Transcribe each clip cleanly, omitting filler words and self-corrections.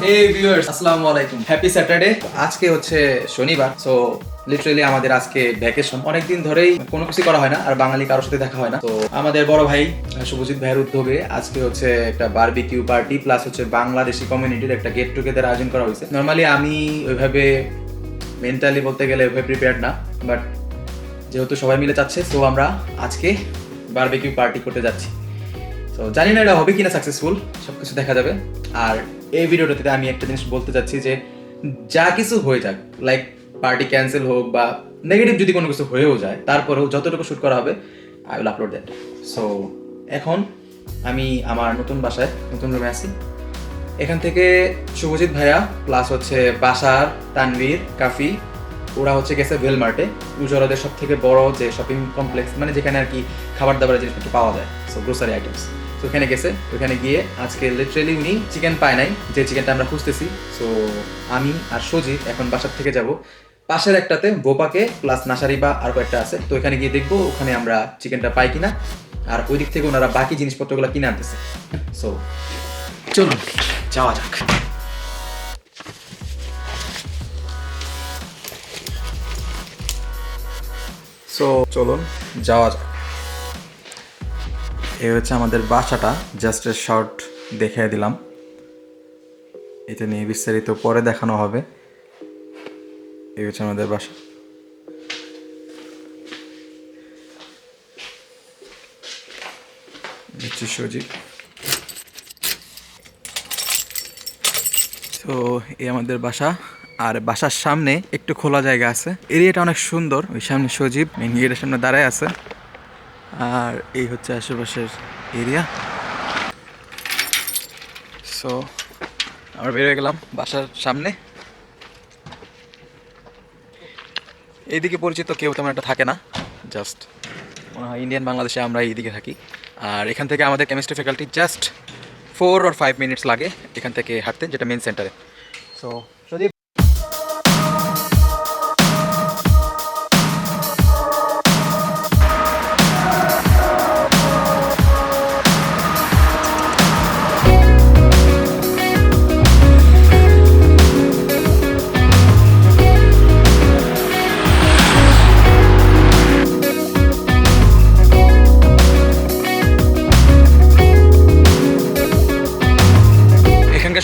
Hey viewers, আসসালামু আলাইকুম। Happy Saturday. আজকে হচ্ছে শনিবার। সো লিটারালি আমাদের আজকে ভ্যাকেশন। অনেকদিন ধরেই কোনো কিছু করা হয় না আর বাঙালি কারোর সাথে দেখা হয় না। তো আমাদের বড় ভাই শুভজিৎ ভাইয়ের উদ্যোগে আজকে হচ্ছে একটা বারবিকিউ পার্টি প্লাস হচ্ছে বাংলাদেশি কমিউনিটির একটা গেট টুগেদার আয়োজন করা হয়েছে। নরমালি আমি ওইভাবে মেন্টালি বলতে গেলে ওইভাবে প্রিপেয়ার্ড না, বাট যেহেতু সবাই মিলে চাচ্ছে সো আমরা আজকে বারবিকিউ পার্টি করতে যাচ্ছি। তো জানি না এটা হবে কিনা সাকসেসফুল, সবকিছু দেখা যাবে। আর এই ভিডিওটাতে আমি একটা জিনিস বলতে চাচ্ছি যে যা কিছু হয়ে যাক, লাইক পার্টি ক্যান্সেল হোক বা নেগেটিভ যদি কোনো কিছু হয়েও যায়, তারপরেও যতটুকু শ্যুট করা হবে I will upload that. So এখন আমি আমার নতুন বাসায় নতুন রুমে আছি। এখান থেকে শুভজিৎ ভাইয়া প্লাস হচ্ছে বাসার তানভীর কাফি ওরা হচ্ছে গেছে ভেলমার্টে, উজরাদের সব থেকে বড় যে শপিং কমপ্লেক্স, মানে যেখানে আর কি খাবার দাবারের জিনিসপত্র পাওয়া যায়, সো গ্রোসারি আইটেমস। তো ওখানে গেছে, ওখানে গিয়ে আজকে লিটারেলি উনি চিকেন পায় নাই, যে চিকেনটা আমরা খুঁজতেছি। সো আমি আর সজিব এখন বাসার থেকে যাব পাশের একটাতে বোপাকে প্লাস নাসারি বা আর কয়েকটা আছে, তো এখানে গিয়ে দেখবো ওখানে আমরা চিকেনটা পাই কিনা, আর ওই দিক থেকে ওনারা বাকি জিনিসপত্রগুলো কিনে আনতেছে। সো চলুন যাওয়া যাক। সো চলুন যাওয়া যাক। এই হচ্ছে আমাদের বাসাটা, জাস্ট এ শর্ট দেখিয়ে দিলাম, এটা নিয়ে বিস্তারিত পরে দেখানো হবে। এই হচ্ছে আমাদের বাসা। সজীব। তো এই আমাদের বাসা, আর বাসার সামনে একটু খোলা জায়গা আছে, এরিয়াটা অনেক সুন্দর। ওই সামনে সজীব মেইন গেটের সামনে দাঁড়ায় আছে, আর এই হচ্ছে আশেপাশের এরিয়া। সো আমরা বের হয়ে গেলাম বাসার সামনে। এইদিকে পরিচিত কেউ তেমন একটা থাকে না, জাস্ট মনে হয় ইন্ডিয়ান বাংলাদেশে আমরা এইদিকে থাকি। আর এখান থেকে আমাদের chemistry faculty just 4 or 5 minutes লাগে এখান থেকে হাঁটতে, যেটা মেন সেন্টারে। সো সজীব,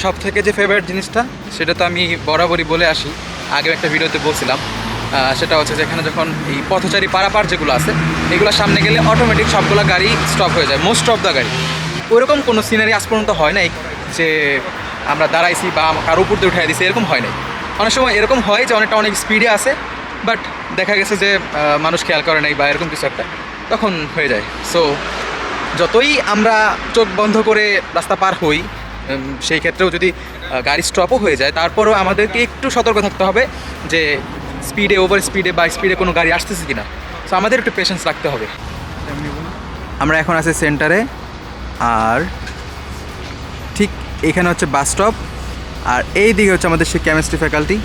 সব থেকে যে ফেভারিট জিনিসটা সেটা তো আমি বরাবরই বলে আসি, আগেও একটা ভিডিওতে বলছিলাম, সেটা হচ্ছে যেখানে যখন এই পথচারী পারাপার যেগুলো আছে এগুলো সামনে গেলে অটোমেটিক সবগুলো গাড়ি স্টপ হয়ে যায়, মোস্ট অফ দ্য গাড়ি। ওইরকম কোনো সিনারি আজ পর্যন্ত হয় নাই যে আমরা দাঁড়াইছি বা কার উপর দিয়ে উঠাই দিছি, এরকম হয় নাই। অনেক সময় এরকম হয় যে অনেক স্পিডে আসে, বাট দেখা গেছে যে মানুষ খেয়াল করে নাই বা এরকম কিছু একটা, তখন হয়ে যায়। সো যতই আমরা চোখ বন্ধ করে রাস্তা পার হই, সেই ক্ষেত্রেও যদি গাড়ি স্টপও হয়ে যায়, তারপরেও আমাদেরকে একটু সতর্ক থাকতে হবে যে স্পিডে, ওভার স্পিডে বা স্পিডে কোনো গাড়ি আসতেছে কিনা। সো আমাদের একটু পেশেন্স রাখতে হবে। আমরা এখন আছি সেন্টারে, আর ঠিক এখানে হচ্ছে বাস স্টপ, আর এই দিকে হচ্ছে আমাদের সেই কেমিস্ট্রি ফ্যাকাল্টি।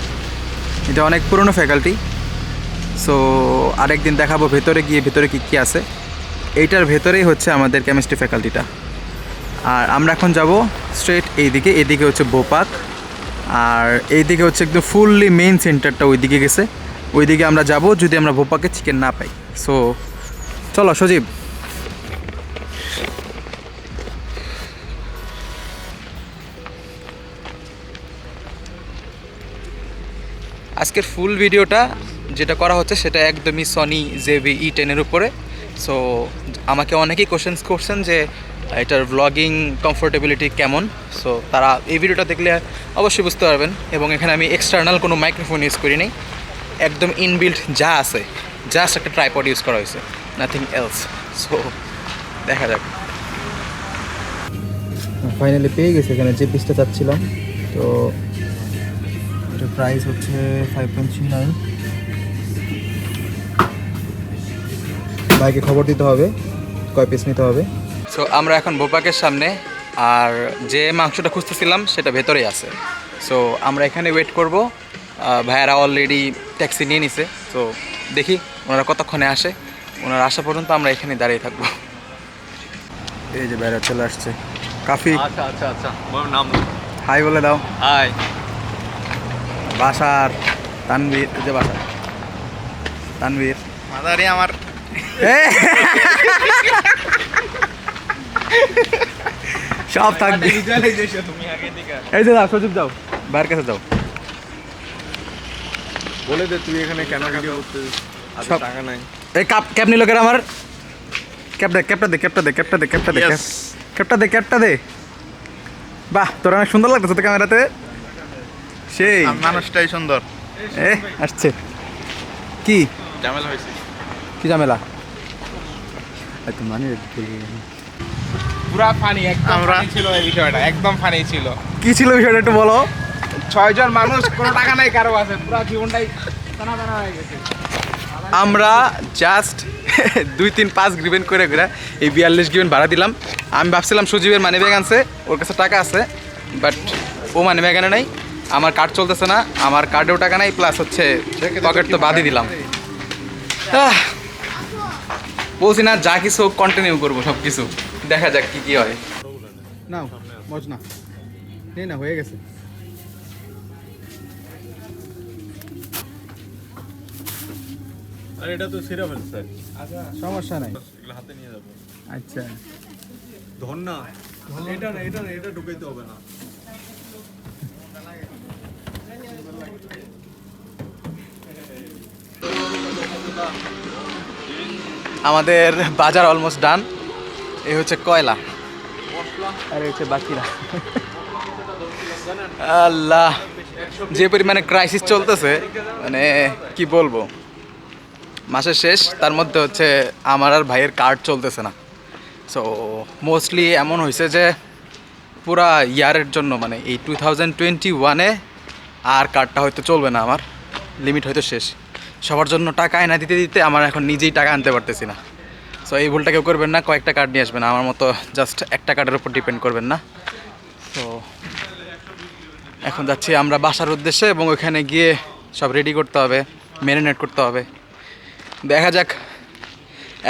এটা অনেক পুরনো ফ্যাকাল্টি। সো আরেকদিন দেখাবো ভেতরে গিয়ে ভেতরে কী কী আছে। এইটার ভেতরেই হচ্ছে আমাদের কেমিস্ট্রি ফ্যাকাল্টিটা। আর আমরা এখন যাব স্ট্রেট এইদিকে, এদিকে হচ্ছে বোপাক, আর এইদিকে হচ্ছে একদম ফুললি মেইন সেন্টারটা ওইদিকে গেছে, ওইদিকে আমরা যাব যদি আমরা বোপাকে চিকেন না পাই। সো চলো সজীব। আজকের ফুল ভিডিওটা যেটা করা হচ্ছে সেটা একদমই সনি ZV-E10 উপরে। সো আমাকে অনেকেই কোশ্চেন্স করছেন যে এটার ভ্লগিং কমফোর্টেবিলিটি কেমন। সো তারা এই ভিডিওটা দেখলে অবশ্যই বুঝতে পারবেন। এবং এখানে আমি এক্সটার্নাল কোনো মাইক্রোফোন ইউজ করি নি, একদম ইনবিল্ট যা আছে, জাস্ট একটা ট্রাইপড ইউজ করা হয়েছে, নাথিং এলস। সো দেখা যাক। ফাইনালি পেয়ে গেছে এখানে যে পিসটা চাচ্ছিলাম। তো এটার প্রাইস হচ্ছে 5.39। বাইকে খবর দিতে হবে কয় পিস নিতে হবে। সো আমরা এখন বোপাকের সামনে, আর যে মাংসটা খুঁজতেছিলাম সেটা ভেতরেই আছে। সো আমরা এখানে ওয়েট করব। ভাইয়ারা অলরেডি ট্যাক্সি নিয়ে নিছে, তো দেখি ওনারা কতক্ষণে আসে। ওনারা আসা পর্যন্ত আমরা এখানে দাঁড়িয়ে থাকবো। এই যে ভাইয়ারা চলে আসছে। কাফি। আচ্ছা আচ্ছা আচ্ছা, নাম হাই বলে দাও। হাই। বাসার তানভীর, যে বাসা তানভীর মাদারি আমার সব থাকবে। তুমি আগে দিকে এই যে যাও সজীব, যাও বাইরের কাছে যাও। বলে দে তুই এখানে কেন ভিডিও করছিস? সব- টাকা নাই। এই ক্যাপ নিল কেন আমার? ক্যাপটা দে Yes. ক্যাপটা দে। বাহ, তোর অনেক সুন্দর লাগতেছে তো ক্যামেরাতে। সেই মানুষটাই সুন্দর। এ আসছে কি ঝামেলা হয়েছে। কি ঝামেলা? মানে পুরা ফানি, একদম ফানি ছিল এই বিষয়টা, একদম ফানি ছিল। কি ছিল বিষয়টা একটু বলো। 6 জন মানুষ, কোনো টাকা নাই কারো আছে, পুরা জীবনটাই টানা টানা হয়ে গেছে। আমরা জাস্ট 2-3-5 গ্রিভেন করে এই 42 গ্রিভেন ভাড়া দিলাম। আমি ভাবছিলাম সুজীবের মানি ব্যাগ আনছে, ওর কাছে টাকা আছে, বাট ও মানি ব্যাগ আনে নাই। আমার কার্ড চলতেছে না, আমার কার্ডেও টাকা নাই, প্লাস হচ্ছে পকেট তো বাদই দিলাম। বলছি না, যা কিছু কন্টিনিউ করবো সব কিছু, দেখা যাক কি হয়। না মজ না নেই না, হয়ে গেছে। আর এটা তো সিরা ফেলছে। আচ্ছা সমস্যা নাই, এগুলো হাতে নিয়ে যাবো। আচ্ছা ধর না, এটা ঢুকাইতে হবে না। আমাদের বাজার অলমোস্ট ডান। এই হচ্ছে কয়লা, আর এই হচ্ছে বাকিরা। আল্লাহ, যে পরিমাণে ক্রাইসিস চলতেছে, মানে কি বলবো, মাসের শেষ, তার মধ্যে হচ্ছে আমার আর ভাইয়ের কার্ড চলতেছে না। সো মোস্টলি এমন হয়েছে যে পুরা ইয়ারের জন্য, মানে এই 2021-এ আর কার্ডটা হয়তো চলবে না, আমার লিমিট হয়তো শেষ। সবার জন্য টাকা এনে দিতে দিতে আমার এখন নিজেই টাকা আনতে পারতেছি না। সো এই ভুলটা কেউ করবেন না, কয়েকটা কার্ড নিয়ে আসবেন, আমার মতো জাস্ট একটা কার্ডের উপর ডিপেন্ড করবেন না। তো এখন যাচ্ছি আমরা বাসার উদ্দেশ্যে, এবং ওইখানে গিয়ে সব রেডি করতে হবে, ম্যারিনেট করতে হবে। দেখা যাক,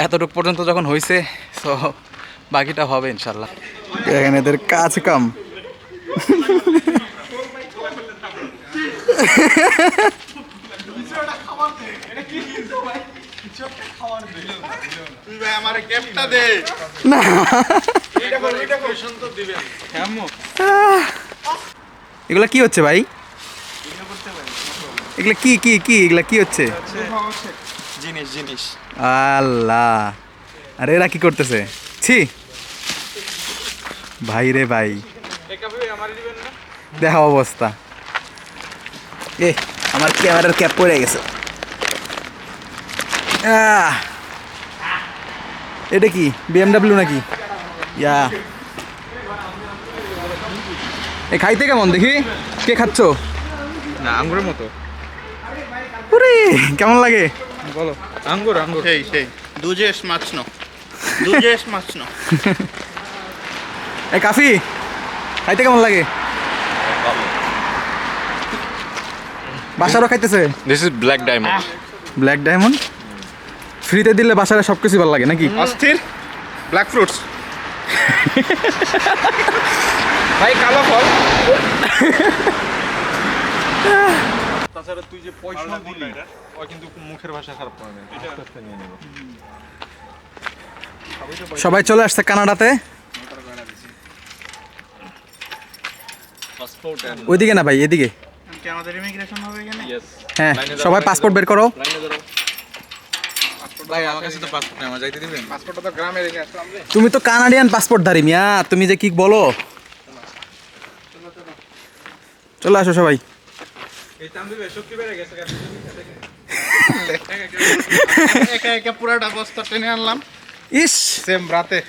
এতটুকু পর্যন্ত যখন হয়েছে, সো বাকিটা হবে ইনশাল্লাহ। এখানে এদের কাজ কাম। তুই ভাই আমারে ক্যাপটা দে না, এটা কোয়েশ্চন তো দিবেন। এগুলা কি হচ্ছে ভাই? এগুলা কি কি কি এগুলা কি হচ্ছে? জিনিস আল্লাহ, আরে এরা কি করতেছে? ছি ভাই রে ভাই, দেখা অবস্থা। এ আমার ক্যামেরার ক্যাপ পড়ে গেছে। এটা কি BMW নাকি? ইয়া, এ খাইতে কেমন দেখি? কে খাচ্ছ? না, আঙ্গুরের মতো। ওরে কেমন লাগে বলো। আঙ্গুর সেই দুজে স্মাচনো। এ কাফি, খাইতে কেমন লাগে? বাসারও খাইতেছে? This is black diamond. Black diamond ফ্রিতে দিলে বাসারে সব কিছু ভালো লাগে নাকি? অস্থির ব্ল্যাক ফ্রুটস। ভাই কালো ফল। তাছাড়া তুই যে পয়সা দিলি, ও কিন্তু মুখের ভাষা খারাপ করে না। এটা আস্তে নিয়ে নেব। সবাই চলে আসছে কানাডাতে। পাসপোর্ট এন্ড ওইদিকে না ভাই, এদিকে। কি আমাদের ইমিগ্রেশন হবে এখানে? ইয়েস। হ্যাঁ, সবাই পাসপোর্ট বের করো। লাইনে দাঁড়াও। ভাই আমার কাছে তো পাসপোর্ট নেই, আমার যাইতে দিবেন? পাসপোর্টটা তো গ্রামে রেখে আসলাম রে। তুমি তো কানাডিয়ান পাসপোর্টধারী মিয়া, তুমি যে কি বলো। চলে আসো সবাই। এই তামবি শক্তি বেড়ে গেছে। একা একা পুরাটা বস্তা টেনে আনলাম। ইস, সেম রাতে।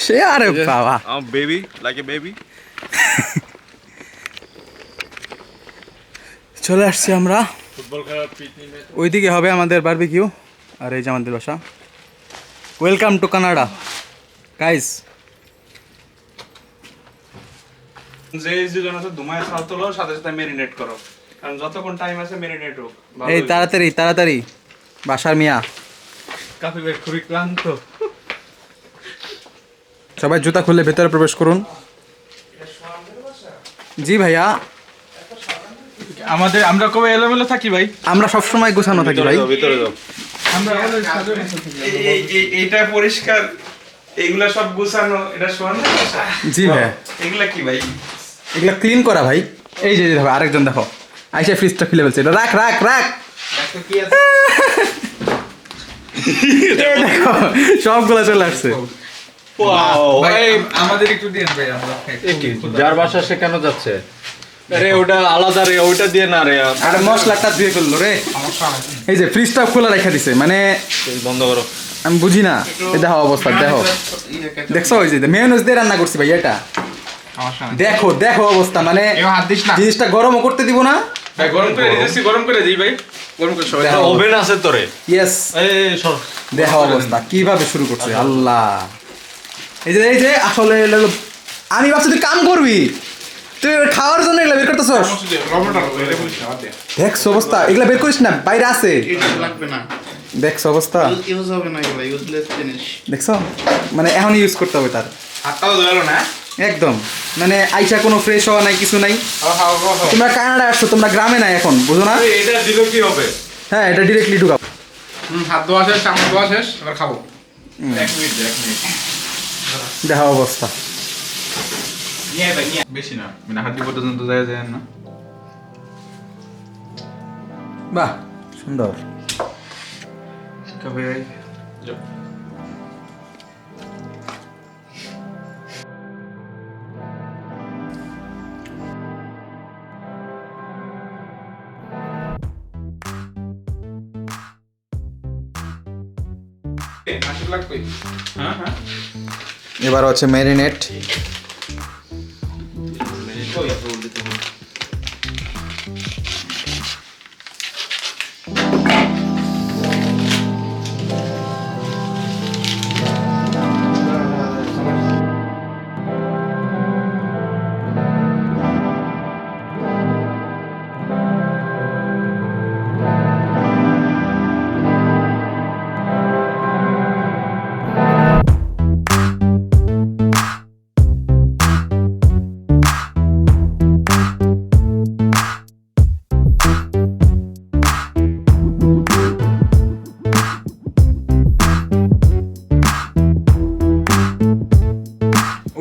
সে আরে বাবা, বেবি লাইক এ বেবি। চলে আসছি আমরা। ফুটবল খেলার পিটনি ম্যাচ। ওইদিকে হবে আমাদের বারবিকিউ, আর এই যে আমাদের বাসা। Welcome to Canada guys. যে জন আছে ধুমায় সাল তোলো, সাথে সাথে মেরিনেট করো, কারণ যতক্ষণ টাইম আছে মেরিনেট হোক। এই তাড়াতাড়ি তাড়াতাড়ি, বাসার মিয়া কাফি ভাই খুবই ক্লান্ত। সবাই জুতা খুলে ভেতরে প্রবেশ করুন। জি ভাইয়া, আমরা কবে এলোমেলো থাকি ভাই? আমরা সব সময় গোছানো থাকি ভাই। ভিতরে যাও। এইটা পরিষ্কার, এগুলা সব গুছানো, এটা শোন। জি ভাইয়া, এগুলা কি ভাই? এগুলা ক্লিন করা ভাই। এই যে দেখো আরেকজন দেখো আইসা ফ্রিজটা খুলে ফেলছে, এটা রাখ রাখ রাখ। দেখো কি আছে। এই দেখো সবগুলা চলে আসছে। ভাই আমাদের একটু দিন ভাই, আমরা যার বাসা সে কেন যাচ্ছে? আরে ওটা আলাদা রে, ওইটা দিয়ে না রে। আরে মশলাটা দিয়ে ফেললো রে। এই যে ফ্রিজটা খোলা রেখে দিছে, মানে বন্ধ করো। আমি বুঝি না। এই দেখো অবস্থা দেখো, দেখছো ওই যে মেয়োনিজ দিয়ে রান্না করছি ভাই এটা। দেখো দেখো অবস্থা, মানে জিনিসটা গরমও করতে দিব না। ভাই গরম করে দিতেছি, গরম করে দিই ভাই, গরম করে সবাই। দেখো। ওভেন আছে তোরে? ইয়েস, এই সর। দেখো অবস্থা কিভাবে শুরু করছে। আল্লাহ, এই যে আসলে আমি ভাবছি তুই কাম করবি, তুই খাওয়ার জন্য এগুলা বের করতেছস। দেখছো অবস্থা, এগুলা বের করিস না, বাইরে আছে। লাগবে না, দেখছো অবস্থা, ইউজ হবে না এগুলো, ইউজলেস জিনিস। দেখছো মানে এখন ইউজ করতে হবে তার হাতটাও ধরলো না। একদম, মানে আইসা কোনো ফ্রেশ হওয়া নাই, কিছু নাই। তোমরা কানাডা আসছো, তোমরা গ্রামে নাই এখন, বুঝো না? এটা দিল কি হবে? হ্যাঁ, এটা ডিরেক্টলি ঢুকাও। হাত ধোয়া শেষ, সামনে ধোয়া শেষ, এবার খাবো। 1 মিনিট। দেখো অবস্থা। বেশি না, মানে হাতি পর্যন্ত যায় না। বাহ সুন্দর। কবে যাও। এবার হচ্ছে ম্যারিনেট।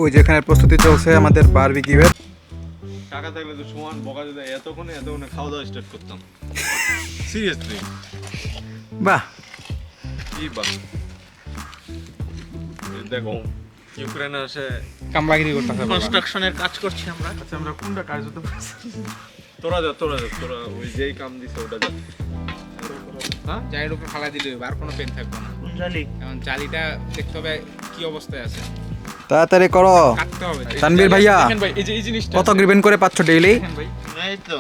ওই যেখানে প্রস্তুতি চলছে আমাদের বারবিকিউয়ের। টাকা থাকলে তো সমান বকা দিতে এতক্ষণে খাওয়া দাওয়া স্টার্ট করতাম। সিরিয়াসলি বাহ, কি বাস। দেখো ইউক্রেনে আসে কামরাগিরি করতেছে। কনস্ট্রাকশনের কাজ করছি আমরা। আচ্ছা আমরা কোনটা কাজ হতে পারছি? তোরা ওই যেই কাম দিছে ওটা যা। হ্যাঁ, জালির উপর ফালা দিলে আর কোনো পেন থাকবে না। কোন জালি? কারণ জালিটা দেখতে হবে কি অবস্থায় আছে, তাড়াতাড়ি করো। কাটতে হবে। তানভীর ভাইয়া, দেখেন ভাই এই যে এই জিনিসটা কত গ্রিবেন করে পাচ্ছ ডেইলি? দেখেন ভাই, এই তো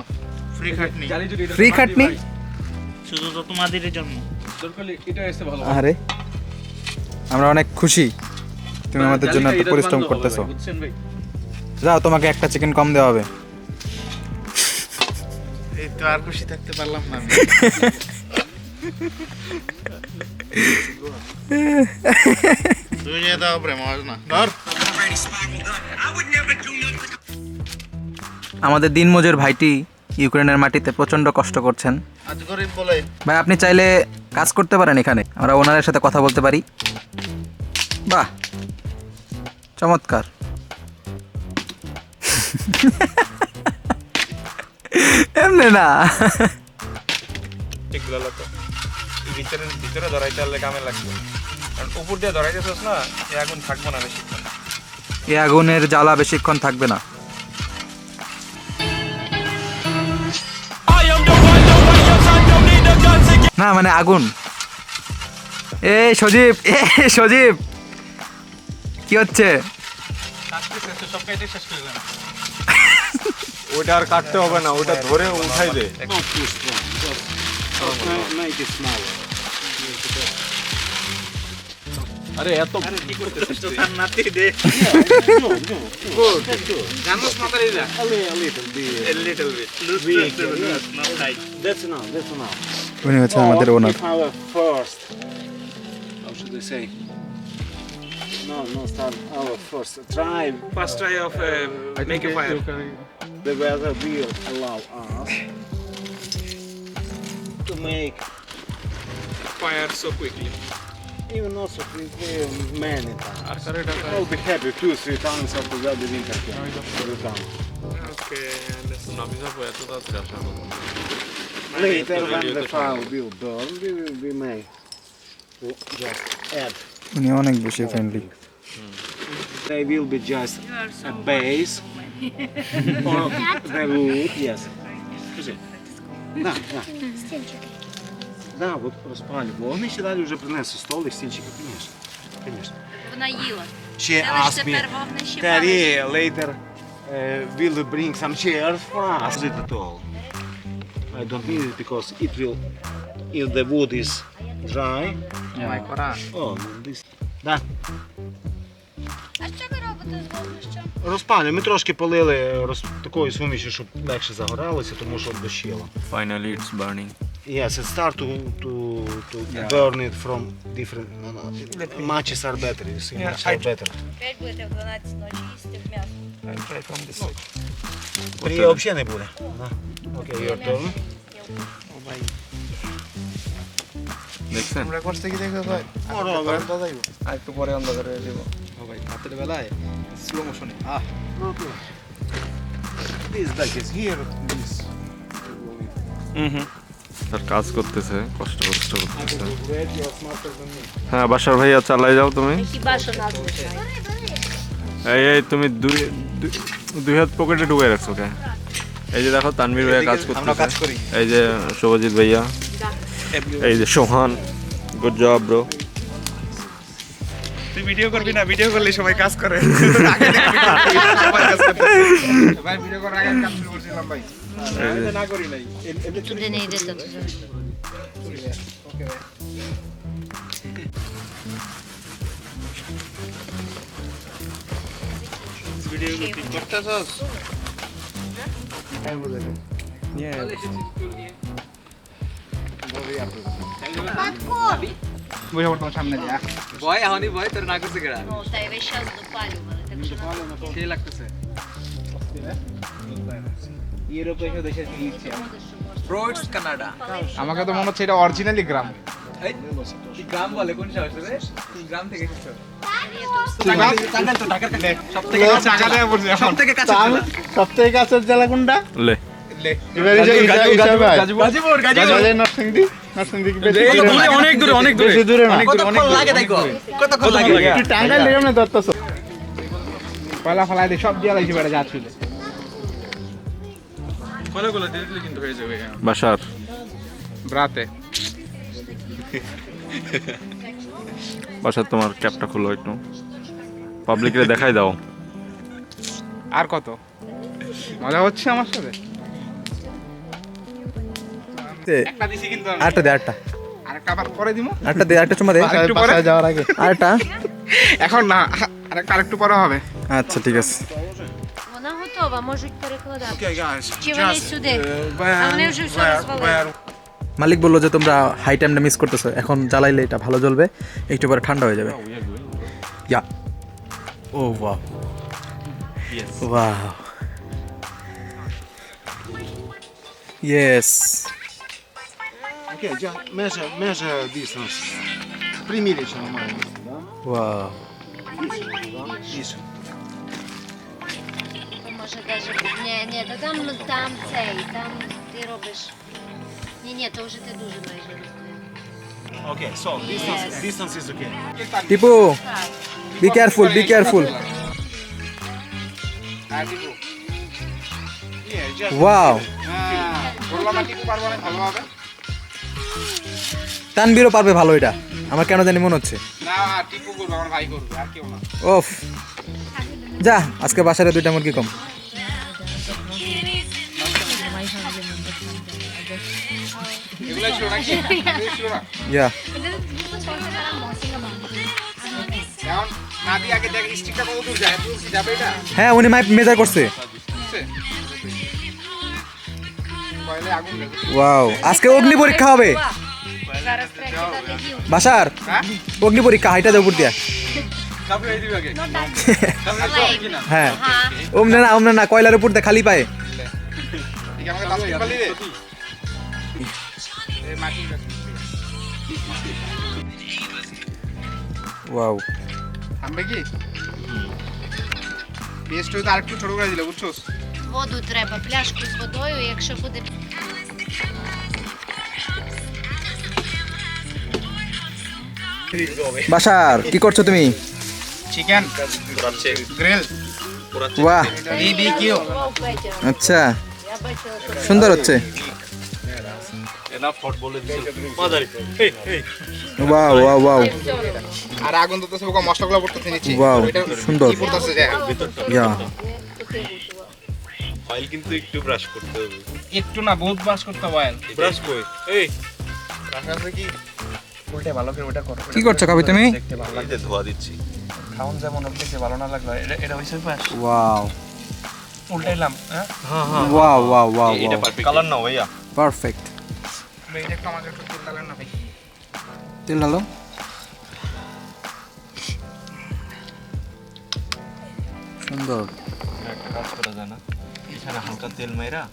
ফ্রি খাটনি, জালি যদি এটা ফ্রি মাটি খাটনি? ভাই, শুধু তো তোমাদের জন্য। দরকার হলে এটা এসে ভালো। আরে আমরা অনেক খুশি তুমি আমাদের জন্য এত জালিটা পরিশ্রম বান্ধব হবে করতেছো। ভাই, বুঝছেন ভাই? যাও, তোমাকে একটা চিকেন কম দেওয়া হবে। এই তো আর খুশি থাকতে পারলাম না আমি। তুই নিয়ে দাও প্রেম আজ না ধর। আমাদের দিনমজুর ভাইটি ইউক্রেনের মাটিতে প্রচন্ড কষ্ট করছেন। আজ গরিব বলে ভাই আপনি চাইলে কাজ করতে পারেন এখানে, আমরা ওনারের সাথে কথা বলতে পারি। বাহ চমৎকার। এমনি না, এগুলো লাগতো ভিতরে ধরাইতে হলে কামে লাগবে, কারণ উপর দিয়ে ধরাইতেছস না, এই আগুন থাকবো না বেশিক্ষণ। এই আগুনের জ্বালা বেশিক্ষণ থাকবে না। না মানে আগুন। সজীব সজীব কি হচ্ছে? সব কাইতে শেষ করে দিলাম। ওইটা আর কাটতে হবে না, ওইটা ধরে উঠাই দে। আরে এত কি করতেছিস তুই? নাতি দে জানোস মাতারিরা a little bit not tight. That's enough. উনি হচ্ছে আমাদের ওনার। Our first. How should I say? No, start our first try. First try of make a fire. The weather will allow us to make Fire so quickly. even also many times. I'll be happy 2-3 times after that the winter will come. Okay, নাবিজা পয় এত তাড়াতাড়ি আসা হলো না। Later when the fire will burn, we may just add. উনি অনেক বেশি friendly. They will be just a base or the wood, yes. Скажи. Да. Да, вот розпалювали. Вони сідали вже принесли стол і стільчики, конечно. Вона їла. She Це лише asked me, тепер вогнище Terry, later will you bring some chairs for us? It at all. I don't need it because it will, if the wood is dry. Oh, this. Да. А що ви робите з вогнищем? Розпалюємо. Ми трошки полили такою сумішю, щоб легше загоралося, тому що дощило. Finally it's burning. Yes, it start to burn it from different. Matches are better. You see, matches are better. Опять будете в 12 ночі їсти м'ясо. Трія взагалі не буде. Окей, your turn. দেখছেন? Moreover, একটু পরে অন্ধকারে দেব। ও ভাই রাতের বেলায় slow মোশনে। this duck is here. This. তার কাজ করতেছে, কষ্ট করতেছে। হ্যাঁ বাসার ভাইয়া চালাই যাও তুমি। Хіба що нас лишає? এই তুমি দুই হাত পকেটে ঢুকে রাখছো কে? এই যে দেখো তানভীর ভাইয়া কাজ আমরা কাজ করতেছে। করি। এই যে শুভজিৎ ভাইয়া, এই যে সোহান, গুড জব ব্রো। তুই ভিডিও করবি না, ভিডিও করলে সবাই কাজ করে। ভাই ভিডিও করার আগে কাজ শুরু করছিলাম ভাই। না করি নাই। Туди не йдете туди. ভিডিও করতেছস? বই আমার তোমার সামনে যা। ভয় এখনই ভয় তোর না করছে কেডা? Ну, та й весь час допалювали, так що সেই লাগতেছে। ইউরোপে এসে দেশের কি ইচ্ছে। ব্রোডস কানাডা। আমাকে তো মনে হচ্ছে এটা অরিজিনালি গ্রাম। এই কি গ্রাম বলে কোন শহর রে? তুই গ্রাম থেকে এসেছো? টাঙ্গাইল তো ঢাকার কাছে সবথেকে টাকা দেয়া পড়ছে এখন। সবথেকে কাছে। সবথেকে কাছের জেলা কোনটা? লে গাজীপুর অনেক দূরে অনেক দূরে কতক্ষণ লাগে দেখো কতক্ষণ লাগে টাঙ্গাইল লেগে না দত্তস পয়লা ফলাই দিয়ে সব দিয়ে লাগছে বেড়া যাচ্ছিল। কলাগুলো দিয়ে দিলে কিন্তু হয়ে যাবে। বাসার রাতে বাসার তোমার ক্যাপটা খুলো একটু, পাবলিকরে দেখাই দাও। আর কত মজা হচ্ছে আমার সাথে। একটা দিছি কিন্তু আমি। আটটা দে আটটা আরেকটা আবার পরে দিমু। আটটা দে আটটা চুমা দে আরেকটু পরে যাওয়ার আগে আটটা এখন না, আরেকটু পরে হবে। আচ্ছা ঠিক আছে вона готова, можуть перекладати. Okay guys, Чи вони сюди? А вони вже все розвалили. মালিক বললো যে তোমরা হাই টাইমটা মিস করতেছো, এখন জ্বালাইলে এটা ভালো জ্বলবে, একটু পরে ঠান্ডা হয়ে যাবে। Yeah oh wow wow yes okay, just measure distance. Приміряйте нормально, да? Wow Більше. Може даже... Ні, та там цей, там ти робиш... Ні, то вже ти дуже майже розповів. Okay, so distance is okay. Tipu be careful be careful wow বললাম না টিপু পারবো না ভালো হবে। তানবীরও পারবে ভালো, এটা আমার কেন জানি মনে হচ্ছে। না টিপু করবে, আমার ভাই করবে, আর কেউ না। ওফ যা আজকে বাসারে দুইটা মুরগি কম। এগুলো ছিল নাকি? ছিল না। ইয়া এখন না দিয়ে আগে দেখ স্টিকটা কত দূর যায়, যাবে এটা? হ্যাঁ উনি মাইপ মেজার করছে। বুঝছে? পয়লে আগুন লাগে। ওয়াও আজকে অগ্নি পরীক্ষা হবে Зараз треба кидати гілки. বাসার অগ্নি পরীক্ষা হাইটা দেব উপর দিয়া। Flame. হ্যাঁ Ага. ওমনে না কয়লার উপর দিয়ে খালি পায়ে ঠিক আমাকে বাস্কেটবল দিবে এই মাটি ওয়াও থামবে কি পেস্ট হয়তো আরেকটু ছোট করে দিলে বুঝছোস Воду треба, пляшку з водою, якщо буде বাসার কি করছো তুমি? চিকেন গ্রিল বাহ বিবিকিউ আচ্ছা সুন্দর হচ্ছে ওয়াও ওয়াও ওয়াও আর আগুন তো সব মশলাগুলো পড়তেছে নিচে ওয়াও সুন্দর কি পড়তেছে যে ইয়া অয়েল কিন্তু একটু ব্রাশ করতে হবে। একটু না বহুত বাস করতে হবে ব্রাশ কই? এই রাখাছে কি উল্টে ভালো করে ওটা করো কি করছো কবি তুমি? দেখতে ভালো এই যে ধোয়া দিচ্ছি। খাউন যেমন দেখতে ভালো না লাগলো এটা হইছে পাস ওয়াও উল্টাইলাম হ্যাঁ ওয়াও ওয়াও ওয়াও এটা পারফেক্ট কালার না ভাইয়া। পারফেক্ট এইটা একটু আমাকে একটু তেল লাগান না ভাই তেল ঢালো সুন্দর একটা কাজ করা যায় না, এখানে হালকা তেল মাইরা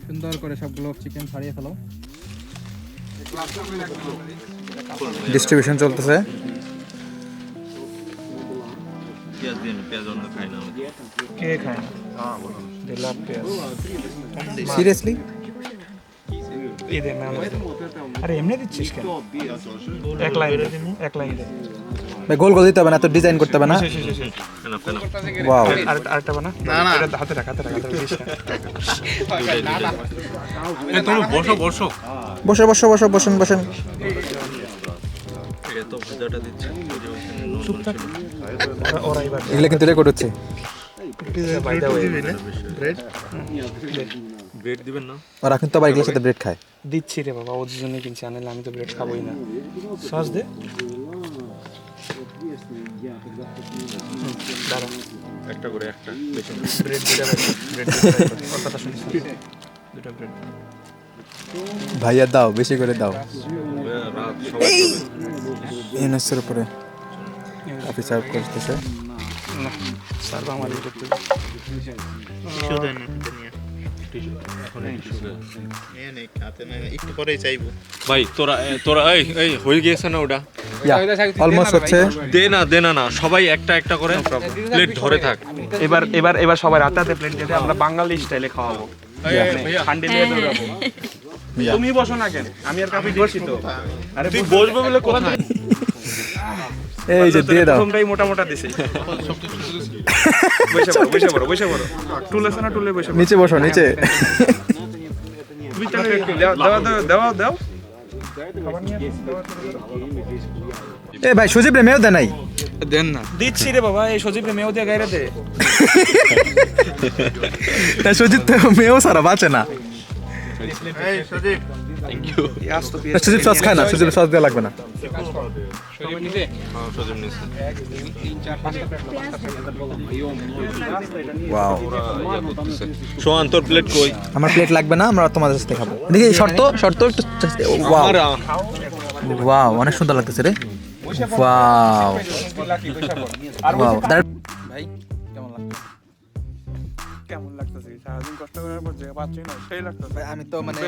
সুন্দর করে সবগুলো চিকেন ছাড়িয়ে ফেলো ডিস্ট্রিবিউশন চলতেছে পেঁয়াজ দিয়ে পেঁয়াজ অন্য খাই না কে খায় দিলা পেঁয়াজ সিরিয়াসলি এই দে নাম আরে এমনি দিচ্ছিস কেন এক লাইন দে ভাই গোল গোল দিতে হবে না তো ডিজাইন করতে হবে না ওয়াও আরেকটা বানা না এটা হাতে রাখ দিস না তুমি বসো বসো বসে বসে বসে বসেন বসেন এত ভাজাটা দিচ্ছে ওরা এবার এগুলো কিন্তু রেকর্ড হচ্ছে ব্রেড দিবেন না? ওরা কিন্তু আবার এগুলোর সাথে ব্রেড খায় দিচ্ছি রে বাবা ওদের জন্য কিনছি আনলে আমি তো ব্রেড খাবোই না সস দে দাঁড়া একটা করে একটা বেশি না। ব্রেড ব্রেড ওর কথা শুনিস দুটো ব্রেড ভাইয়া দাও বেশি করে দাও রাত সবাই এনএসের উপরে আপনি সার্ভ করতেছে স্যার আমার এটা তো ভাই তোরা তোরা এই হয়ে গিয়েছে না ওটা? অলমোস্ট হচ্ছে দে না না সবাই একটা একটা করে প্লেট ধরে থাক। এবার সবাই হাতে হাতে প্লেট দিয়ে আমরা বাঙালি স্টাইলে খাওয়াবো হান্ডি দিয়ে দৌড়াবো তুমি বসো না কেন আমি আর কাপি বসি তো আরে তুই বসবে বলে কোথায়? এই যে দিয়ে দাও তোমরাই মোটা মোটা দিছি বসে পড়ো টুল আছে না টুলে বসে পড়ো নিচে বসো নিচে তুমি চলে দাও এ ভাই সুজিব রে মেও দে নাই দেন না দিচ্ছি রে বাবা এই সজীব রে মেও দিয়ে গাইরে দে তা সুজিব তো মেও সারা বাঁচে না এই সজীব থ্যাংক ইউ। সুজিব সস খায় না সুজিব সস দেওয়া লাগবে না ওয়াও সোহান তোর প্লেট কই? আমার প্লেট লাগবে না আমরা তোমাদের সাথে খাবো দেখি শর্ত একটু ওয়াও ওয়াও অনেক সুন্দর লাগতেছে রে ওয়াও ওয়াও ভাই কেমন লাগতেছে সারাদিন কষ্ট করার পর যে পাচ্ছি না সেই লাগতেছে আমি তো মানে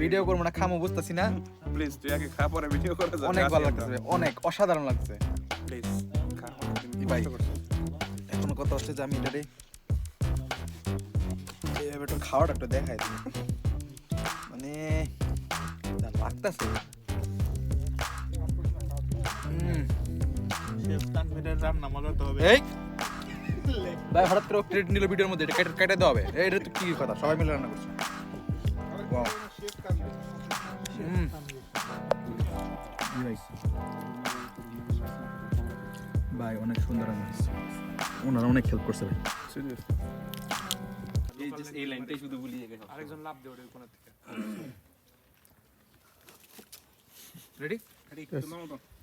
ভিডিও করবো না খামো বুঝতেছি না প্লিজ তুই আগে খা পরে ভিডিও করে যা অনেক ভালো লাগতেছে অনেক অসাধারণ লাগছে প্লিজ খা ভাই এখন কথা হচ্ছে যে আমি এটারে এইভাবে একটু খাওয়াটা একটু দেখাই দিই মানে যা লাগতেছে এই ভাই হঠাৎ করে ক্রেডিট নিল ভিডিওর মধ্যে এটা কেটে দেওয়া হবে এটা তো কি কথা সবাই মিলে রান্না করছে ওয়াও ভাই অনেক সুন্দর রান্না হয়েছে ওনারা অনেক হেল্প করছে ভাই এই লাইনটাই শুধু ভুলিয়ে গেছে আরেকজন লাভ দে ওর কোণ থেকে রেডি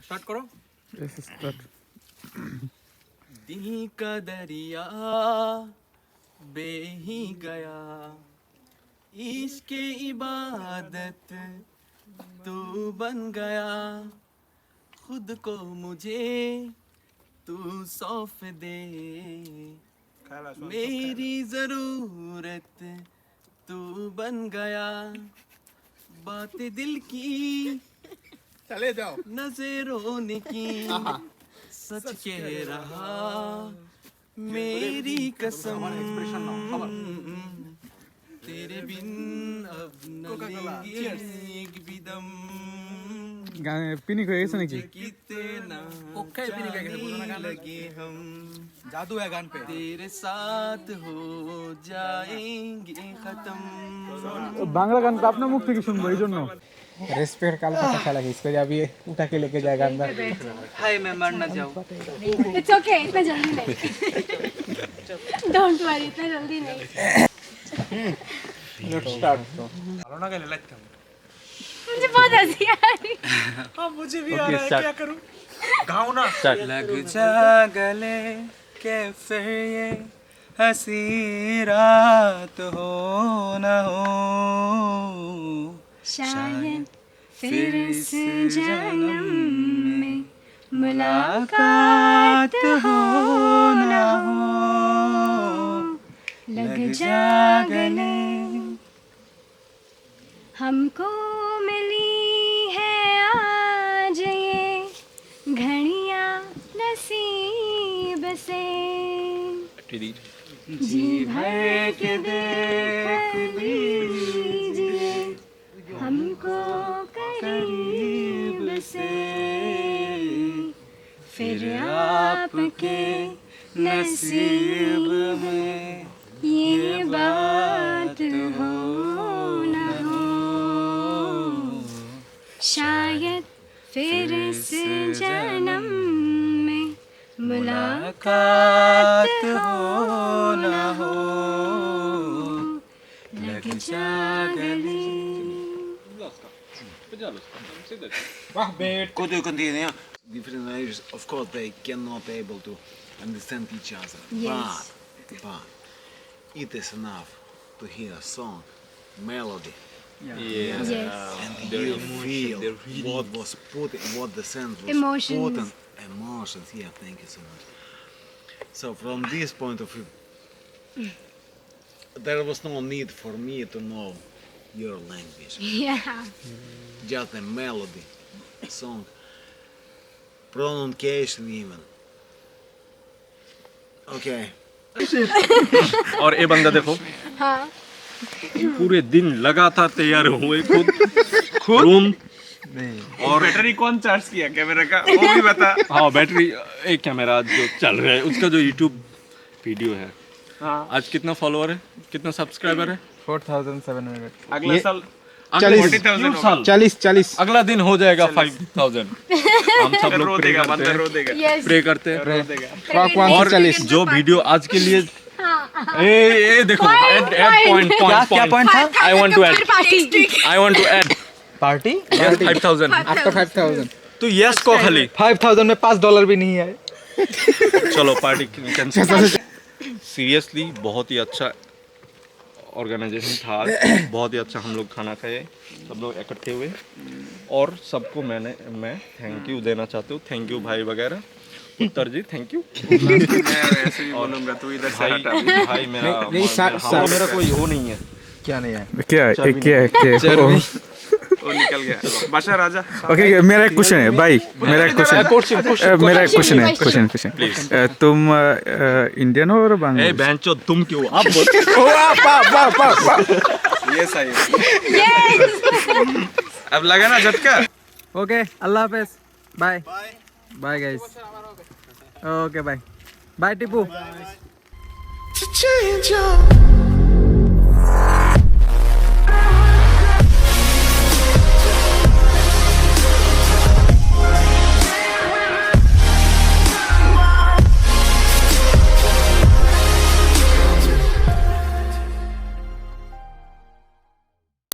স্টার্ট করো दिल का दरिया बह ही गया इश्क इबादत तू बन गया खुद को मुझे तू सौंप दे मेरी जरूरत तू बन गया बात दिल की चले जाओ नजरों ने की सच कह रहा मेरी कसम तेरे बिन अब न लेंगे एक भी दम পিনিক হয়ে গেছে নাকি कितना जाने लगे हम जादू है गान पे तेरे साथ हो जाएंगे खत्म बांग्ला गान तो अपना मुख থেকে শুনবো এইজন্য रेस्पेक्ट काल का अच्छा लगे इसको अभी उठा के लेके जाएगा अंदर हाय मैं मर ना जाऊं इट्स ओके इतना जल्दी नहीं डोंट वरी इतना जल्दी नहीं लेट्स स्टार्ट तो ভালো না গেলে লাগতাম मुझे बहुत हंसी आ रही मुझे भी आ रहा है क्या करूं गाओ ना लग जा गले के फिर ये हंसी रात हो ना हो शायद फिर इस जन्म में मुलाकात हो ना हो लग जा गले हमको मिली है आज ये घड़ियां नसीब से जी भर के देख लीजिए हमको करीब से फिर आपके नसीब में ये बात हो ना हो शायद फिर इस जन्म में मुलाकात हो ना हो लग जा गले Could you continue? Different ages, of course, they cannot able to understand each other. Yes. But it is enough to hear a song, melody, Yes. and you feel what was put, what the sense was Emotions. put in. Emotions. Yeah, thank you so much. So from this point of view, there was no need for me to know your language. Yeah. Just a melody, song, pronunciation even. Okay. और ये बंदा देखो हाँ पूरे दिन लगातार तैयार हुए खुद रूम और बैटरी कौन चार्ज किया कैमरा का वो भी बता हाँ बैटरी एक कैमरा जो चल रहा है उसका जो यूट्यूब वीडियो है आज कितना फॉलोअर है कितना सब्सक्राइबर है 4700 अगला साल 40 अगला दिन हो जाएगा 5000 हम सब लोग रो प्रे देगा करते बंदा रो हैं देगा यस प्रे करते हैं और और जो वीडियो आज के लिए ए देखो ऐड पॉइंट क्या पॉइंट था I want to add party yes 5000 आपका 5000 तो यस को खाली 5000 में $5 भी नहीं है चलो पार्टी कैंसिल सीरियसली बहुत ही अच्छा ऑर्गेनाइजेशन था आज। बहुत ही अच्छा हम लोग खाना खाए सब लोग इकट्ठे हुए और सबको मैं थैंक यू देना चाहता हूँ थैंक यू भाई वगैरह उत्तर जी थैंक यू मैं ऐसे ही बोलूंगा तू इधर से भाई हटा भाई मेरा नहीं, मेरा कोई वो नहीं है क्या नहीं है क्या वो निकल गया बादशाह राजा ओके मेरा एक क्वेश्चन है भाई मेरा एक क्वेश्चन है तुम इंडियन हो और ए बांग्लादेश बेंचो तुम क्यों आप बोल ये सही अब लगा ना झटका ओके अल्लाह हाफिज bye bye guys okay bye bye Tipu to change your